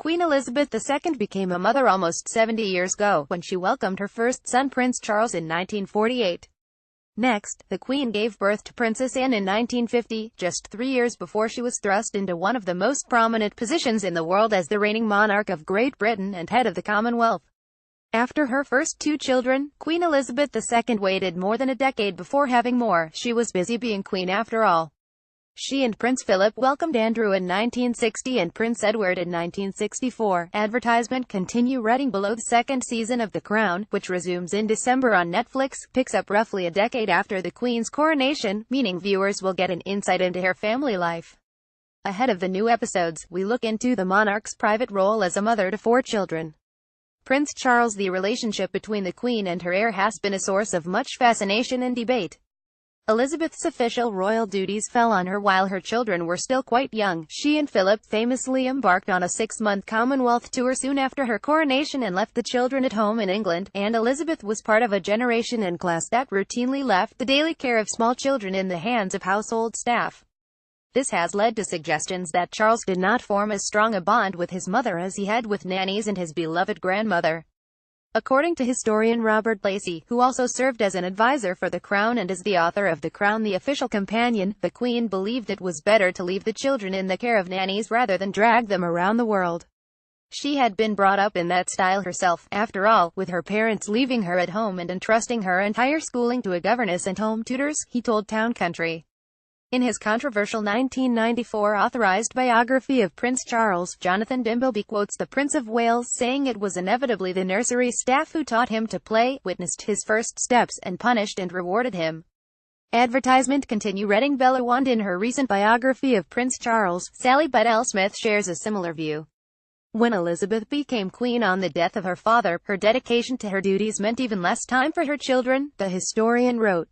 Queen Elizabeth II became a mother almost 70 years ago, when she welcomed her first son Prince Charles in 1948. Next, the Queen gave birth to Princess Anne in 1950, just 3 years before she was thrust into one of the most prominent positions in the world as the reigning monarch of Great Britain and head of the Commonwealth. After her first 2 children, Queen Elizabeth II waited more than a decade before having more. She was busy being queen after all. She and Prince Philip welcomed Andrew in 1960 and Prince Edward in 1964. Advertisement. Continue reading below. The second season of The Crown, which resumes in December on Netflix, picks up roughly a decade after the Queen's coronation, meaning viewers will get an insight into her family life. Ahead of the new episodes, we look into the monarch's private role as a mother to 4 children. Prince Charles. The relationship between the Queen and her heir has been a source of much fascination and debate. Elizabeth's official royal duties fell on her while her children were still quite young. She and Philip famously embarked on a 6-month Commonwealth tour soon after her coronation and left the children at home in England, and Elizabeth was part of a generation and class that routinely left the daily care of small children in the hands of household staff. This has led to suggestions that Charles did not form as strong a bond with his mother as he had with nannies and his beloved grandmother. According to historian Robert Lacey, who also served as an advisor for The Crown and is the author of The Crown, the official companion, the Queen believed it was better to leave the children in the care of nannies rather than drag them around the world. She had been brought up in that style herself, after all, with her parents leaving her at home and entrusting her entire schooling to a governess and home tutors, he told Town Country. In his controversial 1994 authorized biography of Prince Charles, Jonathan Dimbleby quotes the Prince of Wales saying it was inevitably the nursery staff who taught him to play, witnessed his first steps, and punished and rewarded him. Advertisement. Continue reading. Bella Wand. In her recent biography of Prince Charles, Sally Bedell-Smith shares a similar view. When Elizabeth became queen on the death of her father, her dedication to her duties meant even less time for her children, the historian wrote.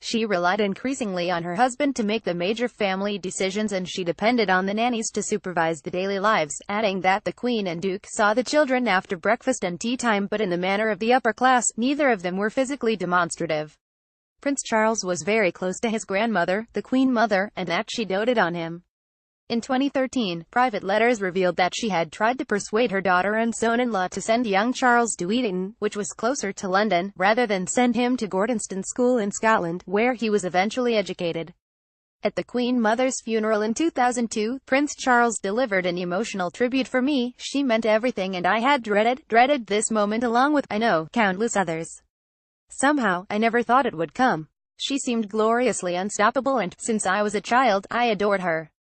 She relied increasingly on her husband to make the major family decisions and she depended on the nannies to supervise the daily lives, adding that the Queen and Duke saw the children after breakfast and tea time but in the manner of the upper class. Neither of them were physically demonstrative. Prince Charles was very close to his grandmother, the Queen Mother, and that she doted on him. In 2013, private letters revealed that she had tried to persuade her daughter and son-in-law to send young Charles to Eton, which was closer to London, rather than send him to Gordonston School in Scotland, where he was eventually educated. At the Queen Mother's funeral in 2002, Prince Charles delivered an emotional tribute. For me, she meant everything and I had dreaded this moment along with, I know, countless others. Somehow, I never thought it would come. She seemed gloriously unstoppable and, since I was a child, I adored her.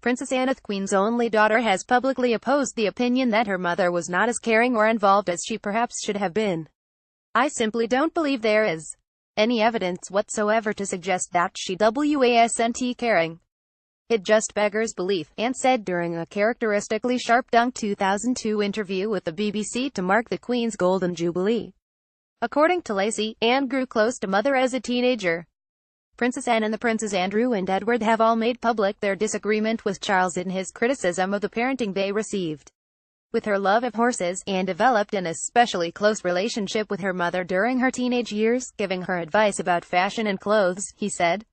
Princess Anne, the Queen's only daughter, has publicly opposed the opinion that her mother was not as caring or involved as she perhaps should have been. I simply don't believe there is any evidence whatsoever to suggest that she wasn't caring. It just beggars belief, Anne said during a characteristically sharp-dunked 2002 interview with the BBC to mark the Queen's Golden Jubilee. According to Lacey, Anne grew close to mother as a teenager. Princess Anne and the Princes Andrew and Edward have all made public their disagreement with Charles in his criticism of the parenting they received. With her love of horses, Anne developed an especially close relationship with her mother during her teenage years, giving her advice about fashion and clothes, he said.